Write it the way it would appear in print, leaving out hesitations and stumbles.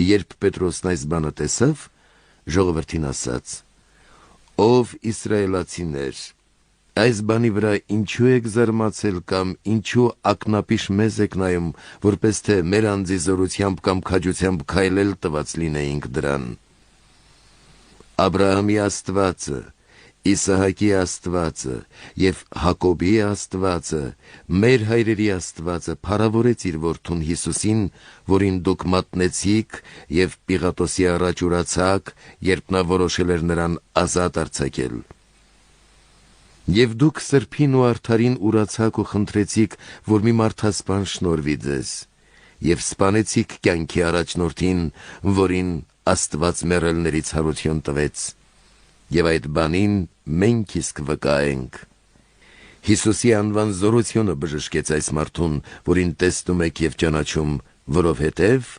Երբ Պետրոսն այս բանը տեսավ, ժողովրդին ասաց. «Ով իսրայելացիներ, այս բանի վրա ինչու եք զարմացել կամ ինչու ակնապիշ մեզ եք նայում, որպես թե մեր անձի զորությամբ կամ քաջությամբ քայլել տված լինեինք դրան։ Աբրահամի Աստվածը, Իսահակի Աստվածը և Հակոբի Աստվածը, մեր հայրերի Աստվածը փառավորեց իր որդուն Հիսուսին, որին դուք մատնեցիք և Պիղատոսի առաջ ուրացաք, երբ նա որոշել էր նրան ազատ արձակել։ Եվ դուք սրբին ու արդարին ուրացաք ու խնդրեցիք, որ մի մարդասպան շնորհվի ձեզ, և սպանեցիք կյանքի առաջնորդին, որին Աստված մեռելներից հարություն տվեց, և այդ բանին մենք իսկ վկա ենք։ Հիսուսի անվան զորությունը բժշկեց այս մարդուն, որին տեսնում եք և ճանաչում, որովհետև